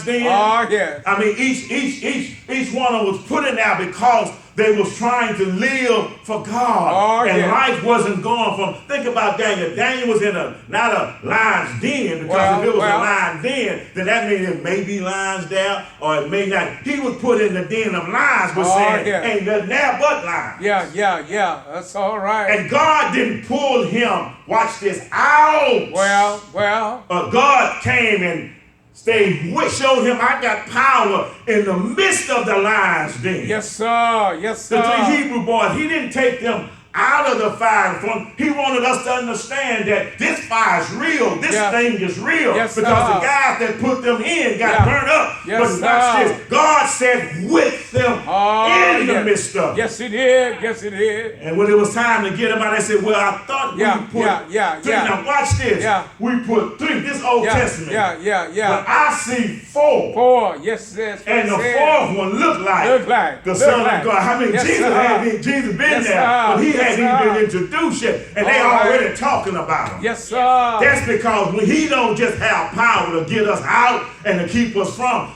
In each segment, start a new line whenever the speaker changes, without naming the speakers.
Then.
Oh, yes.
I mean, each one of them was put in there because they was trying to live for God.
Oh,
and
yes.
life wasn't going from, think about Daniel. Daniel was in not a lion's den, because if it was a lion den, then that means it may be lions there or it may not. He was put in the den of lions, but saying, ain't nothing there but lions.
Yeah. That's all right.
And God didn't pull him, watch this, out.
Well.
God came and showed him, I got power in the midst of the lion's den.
Yes, sir.
The three Hebrew boys, he didn't take them out of the fire. He wanted us to understand that this fire is real. This thing is real.
Yes,
because the guys that put them in got burned up.
Yes,
but watch this. God said with them in the midst of it.
Yes, he did.
And when it was time to get them out, they said, well, I thought we put three. Now watch this. We put three. This Old Testament. But I see four.
Yes.
And the fourth one looked like the Son of God. I mean, Jesus been there, but he hadn't even been introduced yet, and they already talking about him.
Yes, sir.
That's because when he don't just have power to get us out and to keep us from,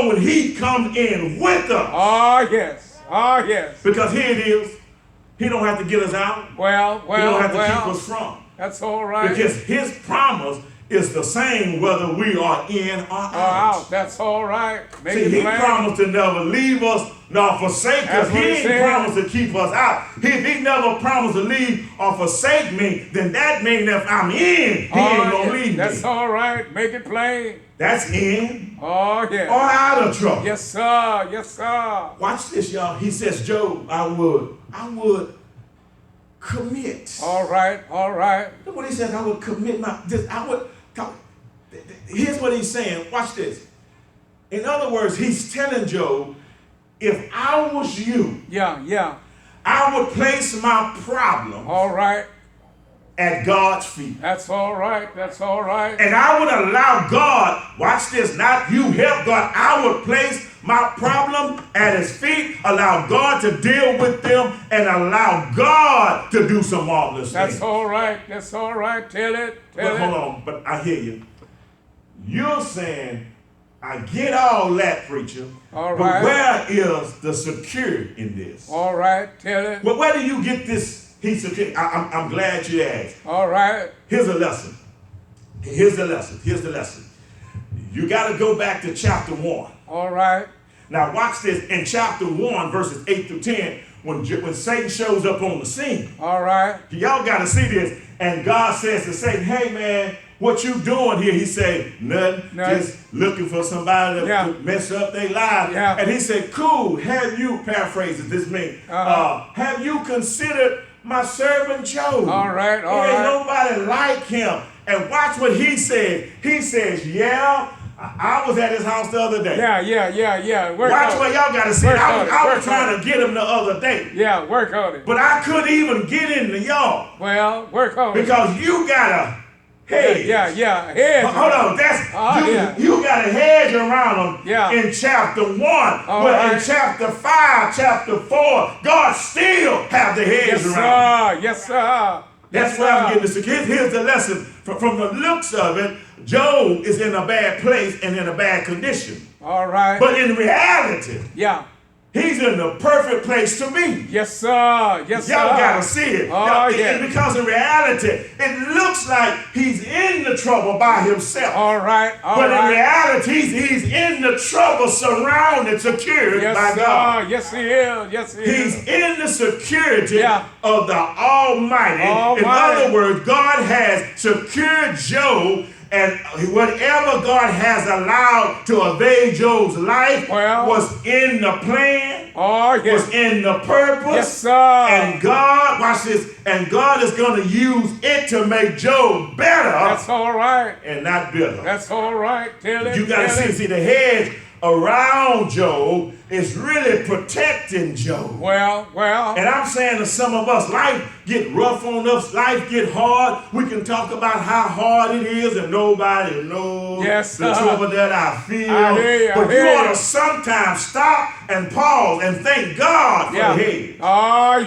when he comes in with us.
Oh, yes.
Because here it is. He don't have to get us out.
Well.
He don't have to keep us from.
That's all right.
Because his promise is the same whether we are in or out.
That's all right.
See, he promised to never leave us nor forsake us. He ain't promised to keep us out. If he never promised to leave or forsake me, then that means if I'm in, he ain't gonna leave me.
That's all right. Make it plain.
That's in
or
out of trouble.
Yes, sir.
Watch this, y'all. He says, Job, I would commit.
All right.
Look what he says. I would commit here's what he's saying. Watch this. In other words, he's telling Job, if I was you, I would place my problem at God's feet.
That's all right.
And I would allow God, watch this, not you help God, I would place my problem at his feet, allow God to deal with them, and allow God to do some marvelous things.
That's all right. Tell it.
Hold on, but I hear you. You're saying, I get all that, preacher.
All
right. But where is the security in this?
All right, tell it.
Well, where do you get this? I'm glad you asked.
All right.
Here's a lesson. Here's the lesson. You got to go back to chapter 1.
All right.
Now watch this. In chapter 1, verses 8 through 10, when Satan shows up on the scene.
All right.
Y'all got to see this. And God says to Satan, hey, man, what you doing here? He said, nothing. Just looking for somebody to mess up their lives. And he said, cool, have you, paraphrases this means, have you considered my servant Job?
All right.
Ain't nobody like him. And watch what he said. He says, I was at his house the other day.
Yeah.
Watch what y'all got to see. I was trying to get him the other day.
Yeah, work on it.
But I couldn't even get in the yard.
Well, work on it.
Because you got a hedge.
Hedge.
Hold on. You got a hedge around them in chapter 1. But in chapter 5, chapter 4, God still have the hedge around them.
Yes, sir.
That's where I'm getting this. Here's the lesson. From the looks of it, Job is in a bad place and in a bad condition.
All right.
But in reality, he's in the perfect place to be.
Yes, sir.
Y'all gotta see it.
And
because in reality, it looks like he's in the trouble by himself.
All right.
But in reality, he's in the trouble surrounded, secured by God.
Yes, he is.
He's in the security of the Almighty. In other words, God has secured Job. And whatever God has allowed to evade Job's life was in the plan, was in the purpose.
Yes, sir.
And God, watch this, and God is going to use it to make Job better.
That's all right.
And not bitter.
That's all right. Tell it.
You got to see the hedge around Job is really protecting Job.
Well.
And I'm saying to some of us, life get rough on us, life get hard. We can talk about how hard it is and nobody knows the trouble that I feel. But you ought to sometimes stop and pause and thank God for the hedge.
Oh,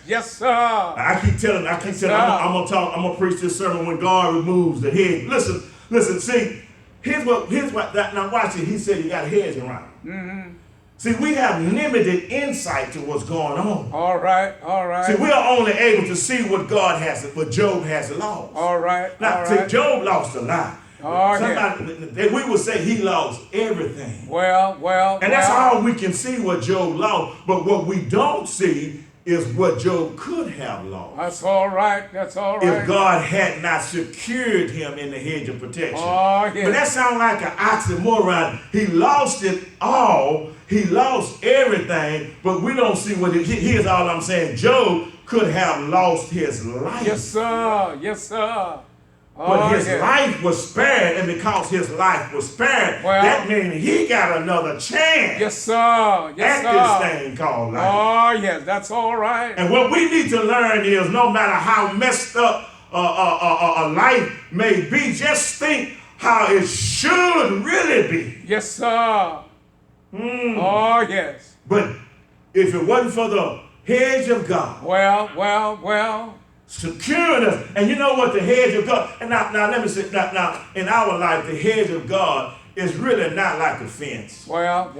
yes, sir.
I keep telling, I'm gonna preach this sermon when God removes the hedge. Listen, see, here's what, now watch it. He said you got a hedge around. Mm-hmm. See, we have limited insight to what's going on.
All right, all right.
See, we are only able to see what Job has lost.
All right,
now,
all
see,
right.
Job lost a lot.
Yeah.
We would say he lost everything.
And
that's all we can see what Job lost. But what we don't see is what Job could have lost.
That's all right. That's all right.
If God had not secured him in the hedge of protection.
Oh, yeah.
But that sounds like an oxymoron. He lost it all. He lost everything. But we don't see what here's all I'm saying. Job could have lost his life.
Yes, sir. Yes, sir.
But his life was spared, and because his life was spared, that means he got another chance.
Yes, sir. Yes,
at this thing called life.
Oh, yes, that's all right.
And what we need to learn is, no matter how messed up a life may be, just think how it should really be.
Yes, sir. Oh, yes.
But if it wasn't for the hedge of God, securing us. And you know what the hedge of God, and now let me say, now in our life, the hedge of God is really not like a fence. It's not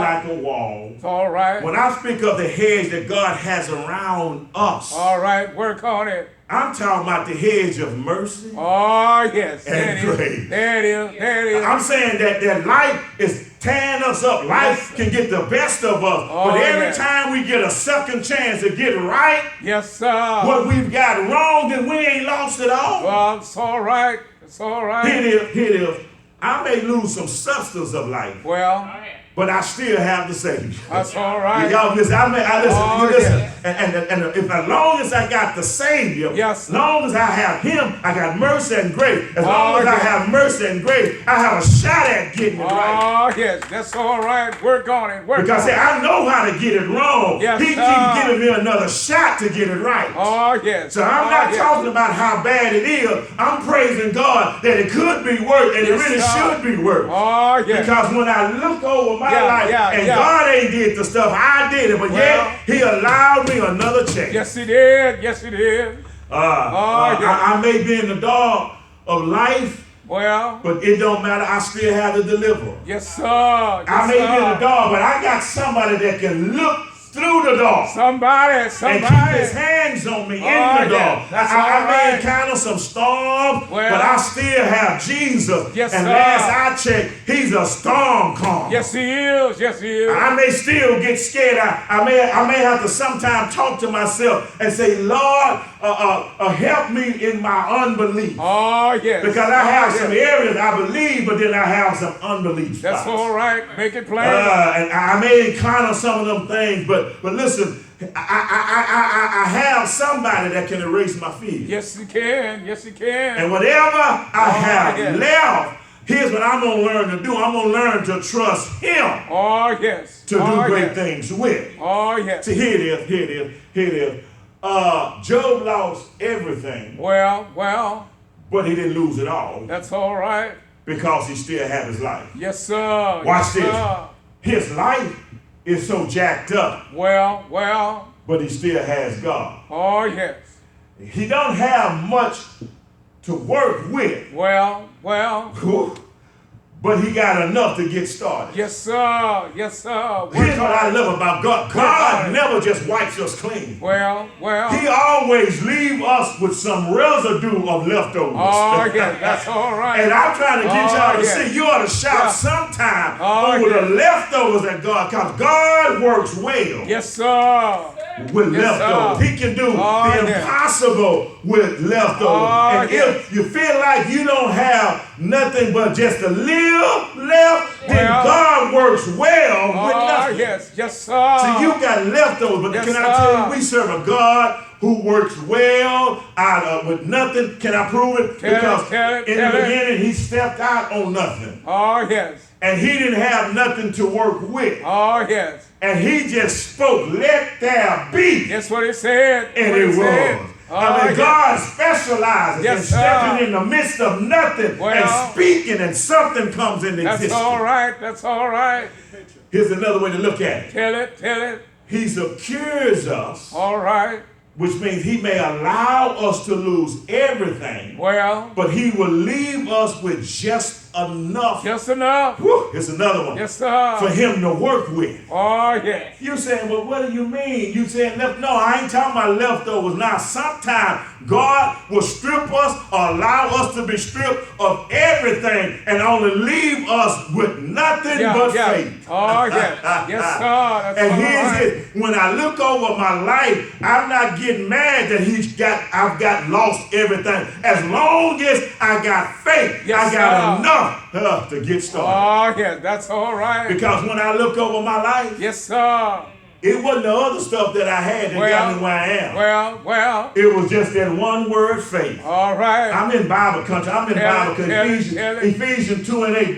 like a wall.
It's all right.
When I speak of the hedge that God has around us.
All right, work on it.
I'm talking about the hedge of mercy.
Oh, yes.
And grace.
There it is. There it is.
I'm saying that life is tearing us up. Life can get the best of us. But every time we get a second chance to get right,
yes, sir,
what we've got wrong, then we ain't lost it all.
Well, it's all right. It's all right.
Here it is. I may lose some substance of life. But I still have the Savior.
That's all right.
Y'all listen. Listen. Yes. And if as long as I got the Savior,
yes,
as long as I have Him, I got mercy and grace. As long as I have mercy and grace, I have a shot at getting it right.
Oh, yes. That's all right. Work on it.
Because I know how to get it wrong.
Yes,
He keeps giving me another shot to get it right.
Oh, yes.
So I'm not talking about how bad it is. I'm praising God that it could be worse, and it really should be worse.
Oh, yes.
Because when I look over my life, and God ain't did the stuff, I did it, but yet He allowed me another chance.
Yes, He did. Yes, He did.
I may be in the dark of life, but it don't matter. I still have to deliver.
Yes, sir. Yes,
I may be in the dark, but I got somebody that can look through the door.
Somebody.
And keep his hands on me in the door. I may encounter some storms, but I still have Jesus.
Yes,
and
sir.
last I checked, He's a storm calm.
Yes, He is. Yes, He is.
I may still get scared. I may have to sometimes talk to myself and say, Lord, help me in my unbelief.
Oh, yes.
Because I have some areas I believe, but then I have some unbelief.
That's all right. Make it plain.
And I may encounter some of them things, but listen, I have somebody that can erase my fear.
Yes, He can. Yes, He can.
And whatever I have left, here's what I'm going to learn to do. I'm going to learn to trust Him.
Oh, yes.
To do great things with.
Oh, yes.
See, here it is. Job lost everything. But he didn't lose it all.
That's all right.
Because he still had his life.
Yes, sir.
Watch this. His life is so jacked up. But he still has God.
Oh, yes.
He don't have much to work with. But he got enough to get started.
Yes, sir. Yes, sir.
Here's what I love about God. God never just wipes us clean. He always leaves us with some residue of leftovers.
Oh, yeah, that's all right.
And I'm trying to get y'all to see, you ought to shout sometime over the leftovers that God, because God works well.
Yes, sir.
With leftovers. He can do the impossible with leftovers. And if you feel like you don't have nothing but just a little left, then God works well with nothing.
Yes, sir.
So you got leftovers, but can I tell you, we serve a God who works well with nothing. Can I prove it? Because in the beginning, He stepped out on nothing. And He didn't have nothing to work with. And He just spoke, let there be.
That's what He said.
And it was. God specializes in stepping in the midst of nothing and speaking, and something comes into existence.
That's all right.
Here's another way to look at it.
Tell it.
He secures us.
All right.
Which means He may allow us to lose everything. But He will leave us with just just enough.
Just enough.
Whew, it's another one.
Yes, sir.
For him to work with.
Oh, yes.
You saying, well, what do you mean? You saying left? No, I ain't talking about leftovers. Now, sometimes God will strip us or allow us to be stripped of everything and only leave us with nothing but faith.
Oh, yes. Yes, sir. That's
and
all
here's
right.
it. When I look over my life, I'm not getting mad that I've got lost everything. As long as I got faith,
Yes,
I got
sir.
enough to get started.
Oh, yes. That's all right.
Because when I look over my life,
Yes, sir.
it wasn't the other stuff that I had that got me where I am.
Well.
It was just that one word, faith.
All right.
I'm in Bible country. I'm in Bible country. Ephesians 2 and 8.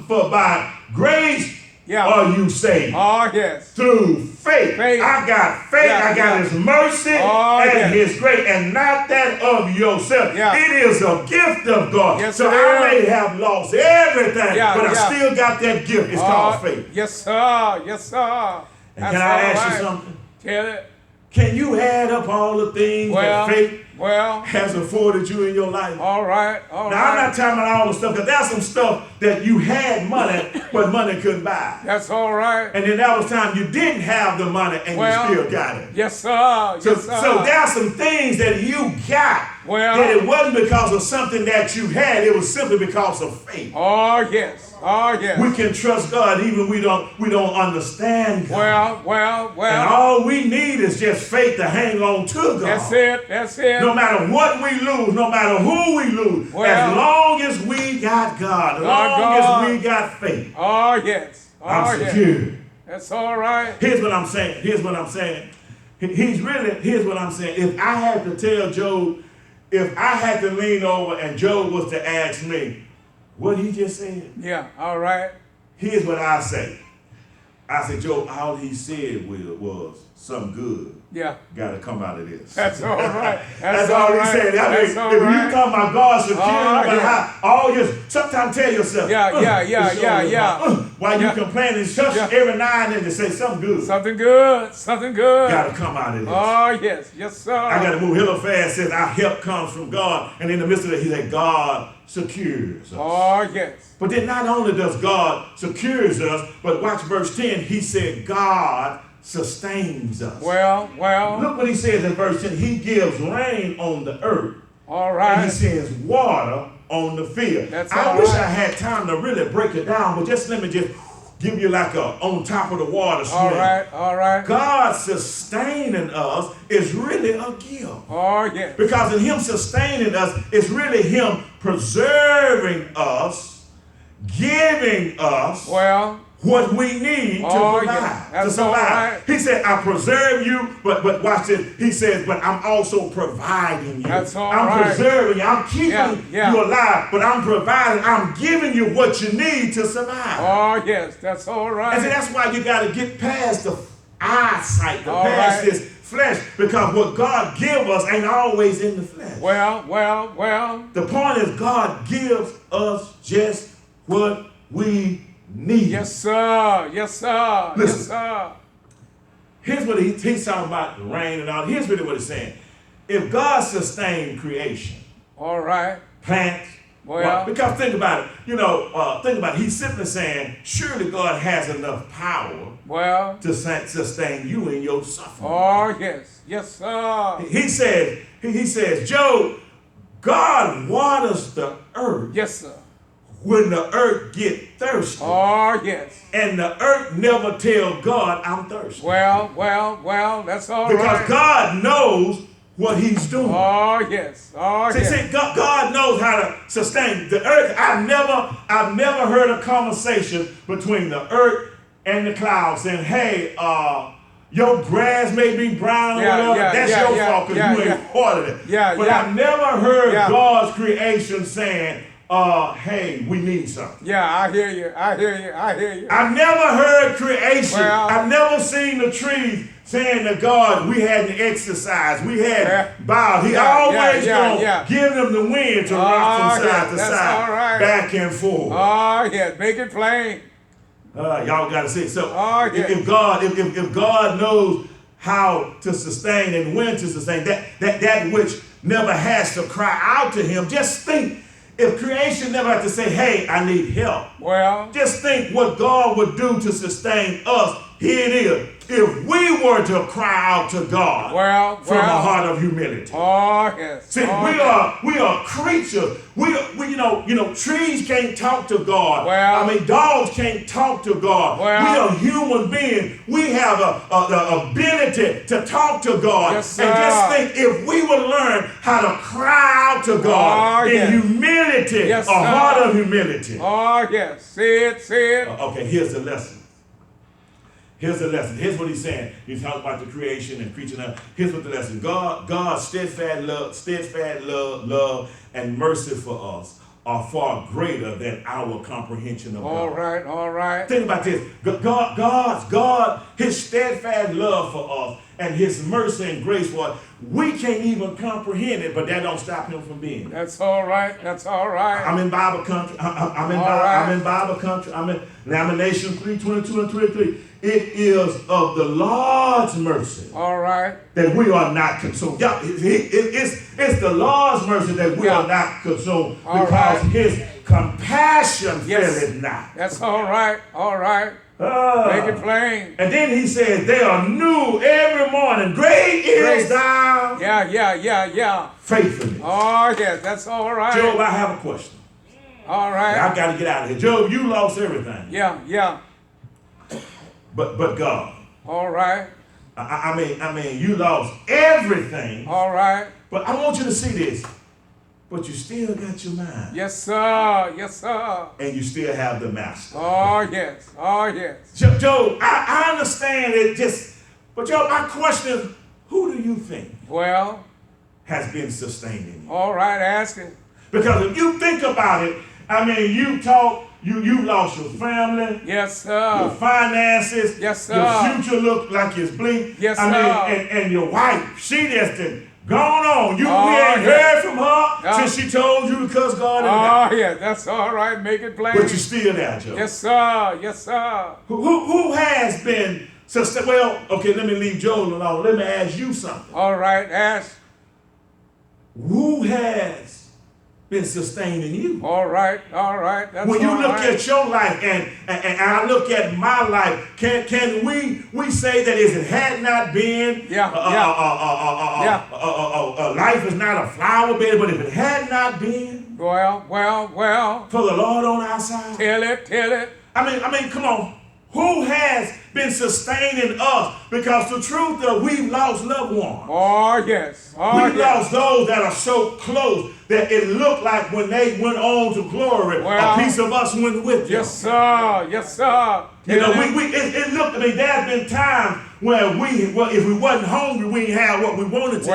For by grace are you saved.
Oh, yes.
Through faith. I got faith. I got his mercy and his grace. And not that of yourself. It is a gift of God.
Yes,
so I may have lost everything, but I still got that gift. It's called faith.
Yes, sir. Yes, sir.
And can I ask you something?
Tell it.
Can you add up all the things that faith has afforded you in your life?
All right.
Now, I'm not talking about all the stuff, because there's some stuff that you had money, but money couldn't buy.
That's all right.
And then there was time you didn't have the money and you still got it.
Yes, sir.
So there are some things that you got that it wasn't because of something that you had. It was simply because of faith.
Oh, yes. Oh, yes.
We can trust God even we don't understand God.
Well.
And all we need is just faith to hang on to God.
That's it.
No matter what we lose, no matter who we lose, as long as we got God, as long as we got faith,
oh, yes.
I'm secure.
That's all right.
Here's what I'm saying. Here's what I'm saying. Here's what I'm saying. If I had to tell Job, if I had to lean over and Job was to ask me, what he just said?
Yeah, all right.
Here's what I say. I said, Job, all he said was something good.
Yeah.
Got to come out of this.
That's all right.
That's all he said. I mean, if you talk about God secure, sometimes tell yourself, while you complaining, just every now and then to say something good.
Something good.
Got to come out of this.
Oh, yes, sir.
I got to move. Hilla fast says our help comes from God. And in the midst of it, he said, God secures us.
Oh, yes.
But then not only does God secures us, but watch verse 10, he said, God sustains us.
Well.
Look what he says in verse 10. He gives rain on the earth.
All right.
And he sends water on the field. I wish I had time to really break it down, but let me give you like a on top of the water swing.
All right.
God sustaining us is really a gift.
Oh, yes.
Because in him sustaining us, it's really him preserving us, giving us what we need to survive.
Right.
He said, I preserve you, but watch this. He says, but I'm also providing you. I'm preserving you. I'm keeping you alive, but I'm providing. I'm giving you what you need to survive.
Oh, yes. That's all right.
And see, that's why you got to get past the eyesight, past this flesh, because what God gives us ain't always in the flesh.
Well.
The point is God gives us just what we need.
Yes, sir.
Listen,
yes, sir.
Here's what he's talking about, the rain and all. Here's really what he's saying. If God sustained creation,
all right,
plants, because think about it. He's simply saying, surely God has enough power to sustain you in your suffering.
Oh, yes, sir.
He says, Job, God waters the earth.
Yes, sir.
When the earth get thirsty.
Oh, yes.
And the earth never tell God, I'm thirsty.
Well, that's all right.
Because God knows what he's doing.
Oh, yes.
See, God knows how to sustain the earth. I've never heard a conversation between the earth and the clouds saying, hey, your grass may be brown or whatever. That's your fault because you ain't watered it. But I've never heard God's creation saying, hey, we need something.
Yeah, I hear you.
I've never heard creation. I've never seen the trees saying to God, we had to exercise. We had bowed. He always gonna give them the wind to rock from side to side, back and forth.
Oh, yeah, make it plain.
Y'all got to see. So if God knows how to sustain and when to sustain, that which never has to cry out to him, just think. if creation never had to say, hey, I need help.
Well,
Just think what God would do to sustain us. Here it is. If we were to cry out to God from a heart of humility.
Oh, yes.
See, we are creatures. We trees can't talk to God.
Well,
I mean, dogs can't talk to God.
Well,
we are human beings. We have the ability to talk to God.
Yes, sir.
And just think, if we would learn how to cry out to God in humility,
yes,
a heart of humility.
Oh, yes. See it.
Okay, here's the lesson. Here's the lesson. Here's what he's saying. He's talking about the creation and creature. Here's what the lesson. God's steadfast love, and mercy for us are far greater than our comprehension of God.
All right.
Think about this. God, his steadfast love for us and his mercy and grace for us, we can't even comprehend it, but that don't stop him from being.
That's all right. I'm
in Bible country. I'm in Bible country. I'm in Lamentations 3:22 and 23. It is of the Lord's mercy.
All right.
That we are not consumed. Yeah, it's the Lord's mercy that we are not consumed because his compassion faileth not.
That's all right. Make it plain.
And then he says, they are new every morning. Great is thou.
Yeah.
Faithfulness.
Oh, yes, that's all right.
Job, I have a question.
All right.
Now, I got to get out of here. Job, you lost everything.
Yeah.
But God.
All right.
I mean, you lost everything.
All right.
But I want you to see this. But you still got your mind.
Yes, sir.
And you still have the master.
Oh, yes.
Job, I understand it but Job, my question is, who do you think has been sustaining you?
All right, ask it.
Because if you think about it, I mean, you lost your family.
Yes, sir.
Your finances.
Yes, sir.
Your future look like it's bleak.
Yes,
I mean, and your wife, she just gone on. We ain't heard from her since she told you to cuss God in
yeah, that's all right. Make it plain.
But you still there, Joe.
Yes, sir.
Who has been sustained? Well, okay, let me leave Joel alone. Let me ask you something.
All right, ask.
Who has been sustaining you?
All right. That's
when you look at your life and I look at my life, can we say that if it had not been life is not a flower bed, but if it had not been
well
for the Lord on our side,
tell it.
I mean, come on. Who has been sustaining us? Because the truth is we've lost loved ones.
Oh, yes.
We've lost those that are so close that it looked like when they went on to glory, a piece of us went with them.
Yes, sir.
You know, it looked, there's been times where if we wasn't hungry, we didn't have what we wanted to eat.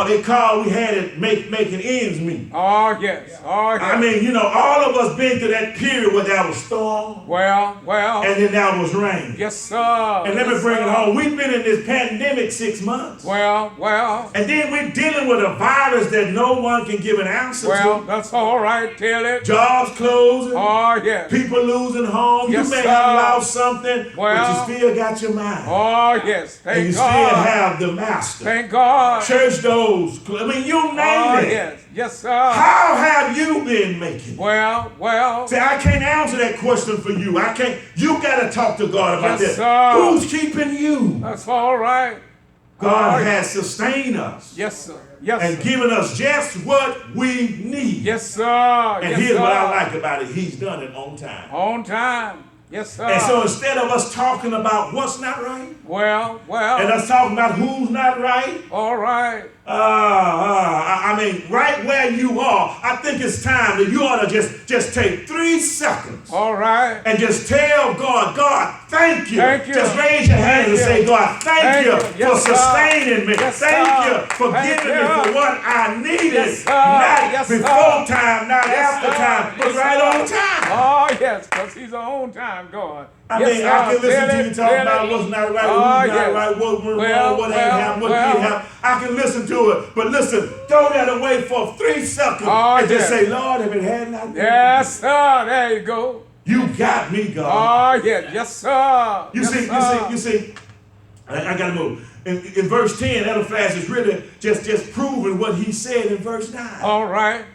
They called, we had it making ends meet.
Oh, yes.
I mean, all of us been through that period where there was storm. And then there was rain.
Yes, sir.
And let me bring it home. We've been in this pandemic 6 months.
Well.
And then we're dealing with a virus that no one can give an answer to.
Well, that's all right. Tell it.
Jobs closing.
Oh, yes.
People losing homes.
Yes,
you may
sir.
have lost something, but you still got your mind.
Oh, yes. Thank God.
And you still have the master.
Thank God.
Church doors. You name it.
Yes, sir.
How have you been making it?
Well.
See, I can't answer that question for you. You got to talk to God about this.
Sir.
Who's keeping you?
That's all right.
God has sustained us.
Yes, sir.
And given us just what we need.
Yes, sir.
And here's what I like about it. He's done it on time.
On time. Yes, sir.
And so instead of us talking about what's not right.
Well.
And us talking about who's not right.
All right.
Right where you are, I think it's time that you ought to just take 3 seconds.
All right.
And just tell God, thank you.
Thank you.
Just raise your hand and say, God, thank you for sustaining me. Thank you for giving me for what I needed. Not before time, not after time, but right on time.
Oh, yes, because he's on time, God.
I can listen to you talk about what's not right, who's not right, what went wrong, what ain't happened, what did happen. I can listen to it. But listen, throw that away for 3 seconds and just say, Lord, if it had not been.
Yes, sir. There you go.
You got me, God.
Oh, yes, sir.
You see, I got to move. In verse 10, Eliphaz is really just proving what he said in verse 9.
All right.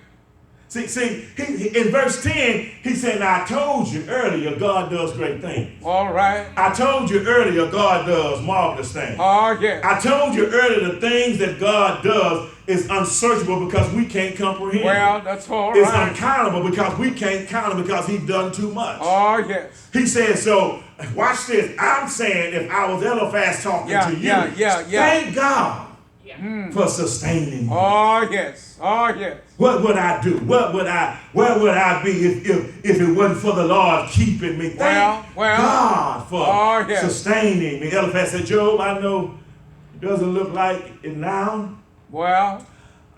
See, in verse 10, he said, now I told you earlier, God does great things.
All right.
I told you earlier, God does marvelous things.
Oh, yes.
I told you earlier, the things that God does is unsearchable because we can't comprehend.
Well, that's all right.
It's uncountable because we can't count it because he's done too much.
Oh, yes.
He said, so, watch this. I'm saying, if I was Eliphaz talking to you, thank God for sustaining me.
Oh, yes. Oh, yes.
What would I do? Where would I be if it wasn't for the Lord keeping me? Thank God for sustaining me. Eliphaz said, Job, I know it doesn't look like it now.
Well,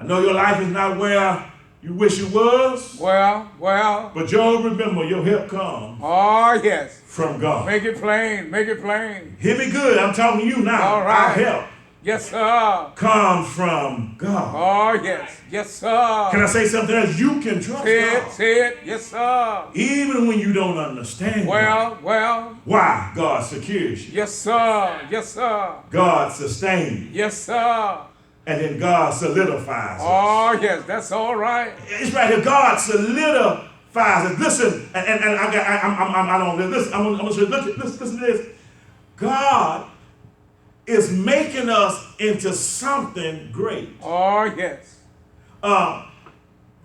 I know your life is not where you wish it was.
Well.
But Job, remember, your help comes.
Oh, yes.
From God.
Make it plain. Make it plain.
Hear me good. I'm talking to you now.
All right.
Our help.
Yes, sir.
Comes from God.
Oh, yes. Yes, sir.
Can I say something else? You can trust God.
Say it. Yes, sir.
Even when you don't understand God. Why? God secures you.
Yes, sir. Yes, sir.
God sustains you.
Yes, sir.
And then God solidifies us.
Oh, yes. That's all right.
It's right here. God solidifies us. Listen, I don't listen. I'm going to say, listen to this. God is making us into something great.
Oh, yes.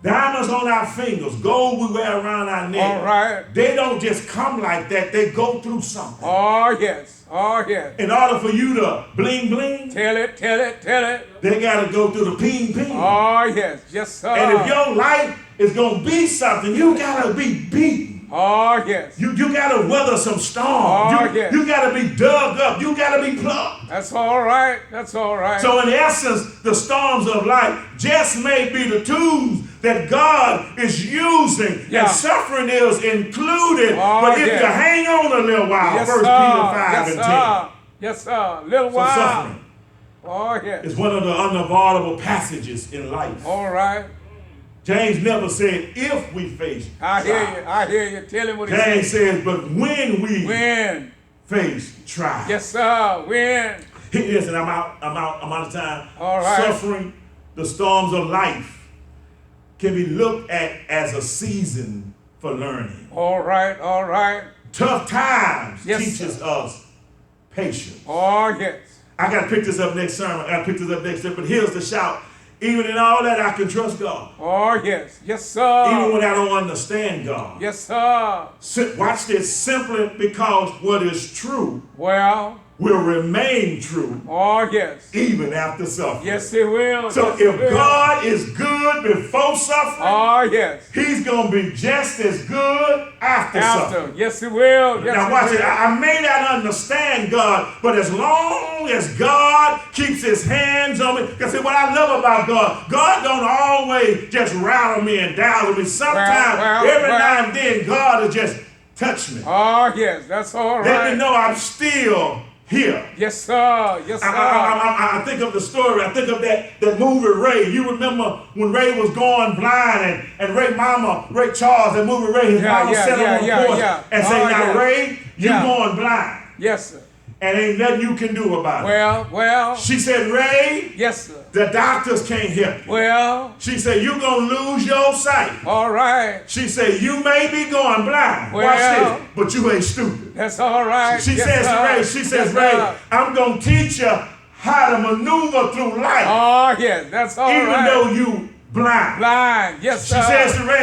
Diamonds on our fingers, gold we wear around our neck.
All right.
They don't just come like that. They go through something.
Oh, yes. Oh, yes.
In order for you to bling bling.
Tell it.
They got to go through the ping ping.
Oh, yes. Yes, sir.
And if your life is going to be something, you got to be beaten.
Oh, yes.
You got to weather some storms.
Oh, yes.
You got to be dug up. You got to be plucked.
That's all right. That's all right.
So in essence, the storms of life just may be the tools that God is using, and suffering is included.
Oh,
but if you hang on a little while,
yes,
1 Peter 5 and 10.
Yes, sir. Little while.
Suffering.
Oh, yes.
It's one of the unavoidable passages in life.
All right.
James never said if we face trials.
I hear you. Tell him what he said.
James says, but when we face trials.
Yes, sir. When.
Listen, I'm out of time.
All right.
Suffering, the storms of life can be looked at as a season for learning.
All right.
Tough times teaches us patience.
Oh, yes.
I got to pick this up next sermon. But here's the shout. Even in all that, I can trust God.
Oh, yes. Yes, sir.
Even when I don't understand God.
Yes, sir.
Watch this. Simply because what is true will remain true.
Oh, yes.
Even after suffering.
Yes, it will.
So if God is good before suffering,
oh, yes,
he's going to be just as good after suffering.
Yes, it will. Yes,
now watch it. I may not understand God, but as long as God keeps his hands on me, because see, what I love about God don't always just rattle me and dazzle me. Sometimes, every now and then, God will just touch me.
Oh, yes, that's all right.
Let me know I'm still here.
Yes, sir. Yes, sir.
I think of the story. I think of that movie Ray. You remember when Ray was going blind and Ray Charles, that movie Ray, his mama sat on the porch and said, now Ray, you going blind.
Yes, sir.
And ain't nothing you can do about
it. Well.
She said, Ray.
Yes, sir.
The doctors can't help you.
Well.
She said, you're going to lose your sight.
All right.
She said, you may be going blind.
Well.
Watch this. But you ain't stupid.
That's all right.
She says, Ray, I'm going to teach you how to maneuver through life.
Oh, yes. That's all
right.
Even
though you blind.
Yes, sir.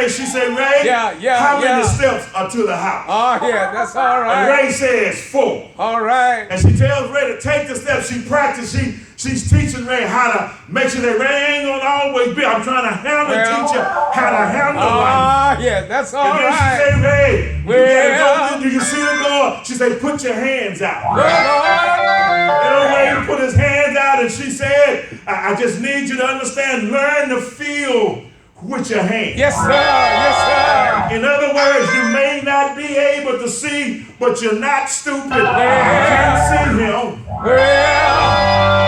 She said, Ray, how many steps are to the house?
Oh, yeah, that's all right.
And Ray says 4.
All right.
And she tells Ray to take the steps. She practices. She's teaching Ray how to make sure that Ray ain't going to always be. I'm trying to teach you how to handle life.
Ah, yeah, that's all right.
And then she said, Ray, you gotta go, do you see the door? She said, put your hands out. And Ray put his hands out and she said, I just need you to understand, learn to feel with your hands.
Yes, sir. Yes, sir.
In other words, you may not be able to see, but you're not stupid. You can't see him.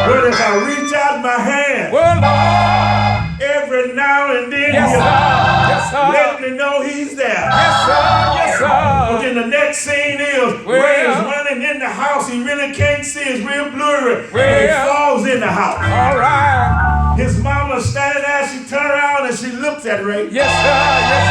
But if I reach out my hand, every now and then, let me know he's there.
Yes, sir. Yes, sir.
But then the next scene is Ray is running in the house. He really can't see. It's real blurry. And he falls in the house.
All right.
His mama standing there. She turned around and and she looks at Ray.
Yes, sir. Yes,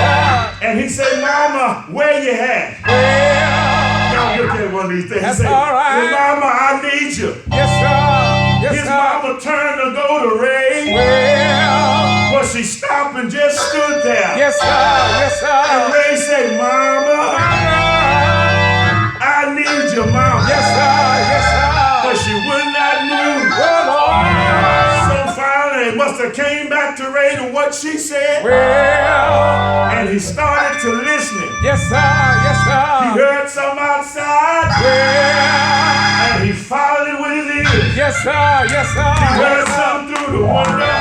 sir.
And he said, Mama, where you at?
Well,
Y'all look at one of these things.
that's
He said,
all right.
Mama, I need you.
Yes, sir. Yes,
His
sir.
mama turned to go to Ray.
Well,
But she stopped and just stood there.
yes, sir. Yes,
And
sir.
Ray said, Mama, I need you, Mama.
Yes, sir. Yes, sir.
But she would not move.
Well, Lord.
So finally, it must have came back to Ray to what she said.
Well,
And he started to listening.
yes, sir. Yes,
He
sir.
heard some outside.
Well,
And he followed it with his ears.
yes, sir. Yes, sir.
He heard
Yes, sir.
something through the window.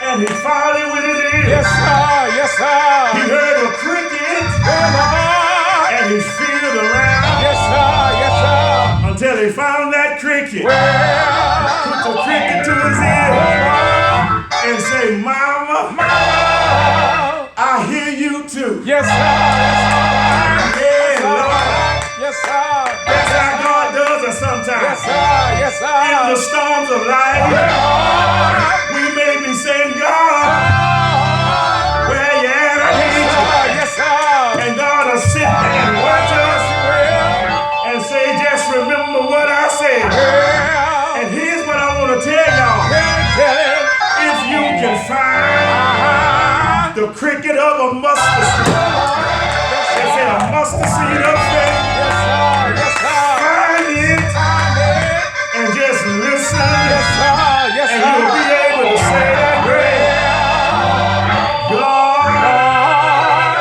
And he followed it with his ears.
Yes, sir. Yes,
He
sir.
heard a cricket.
Well, Lord.
And he feeled around
Yes, sir. Yes, sir.
until he found that cricket.
Well,
Put the cricket to his ear and say, Mama, I hear you too.
yes, sir. That's
Yeah,
all
Lord.
right. Yes, sir.
That's how God does it sometimes.
Yes, sir. Yes,
In the
sir.
storms of life, we may be saying, God, where you at? I need you.
Yes, sir.
And God will sit there and watch us and say, just remember what I said.
Well,
And here's what I want to tell y'all.
tell him.
If you can find the cricket of a mustard seed, they say a mustard seed of faith,
Yes, sir. Yes, sir.
find it and just listen,
Yes, sir. Yes,
and you'll be
sir.
able to say that great, God,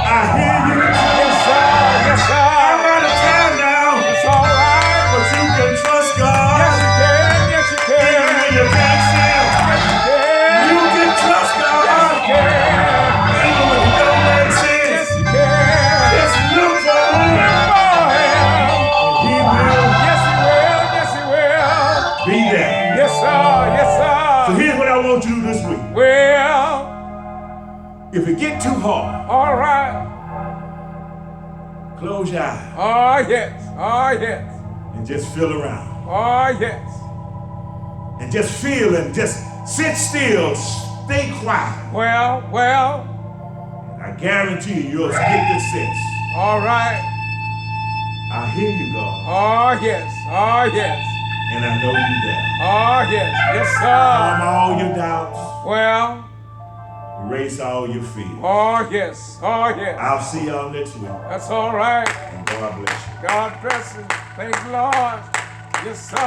I hear you.
Yes, sir. Yes,
I'm
sir.
out of time now,
It's all right.
but you can trust God
Yes, you can. Yes, you
even
can.
when you can't see Him.
Yes, you can.
You can trust God
Can.
even when you don't make
Yes,
sense.
you can.
Just look for Him.
For him.
He will
Yes, he will. Yes, he will.
be there.
Yes, sir. Yes,
So
sir.
here's what I want you to do this week.
Well,
If it get too hard,
all right.
close your eyes
Oh, yes. Oh, yes.
and just feel around.
Oh, yes.
And just feel and just sit still. Stay quiet.
Well.
I guarantee you, you'll get this sense.
All right.
I hear you, God,
Oh, yes. Oh, yes.
and I know you there.
Oh, yes. Yes,
Calm
sir.
all your doubts.
Well.
Erase all your fears.
Oh, yes. Oh, yes.
I'll see y'all next week.
That's all right.
And God bless you.
God bless you. Thank the Lord. Yes, sir.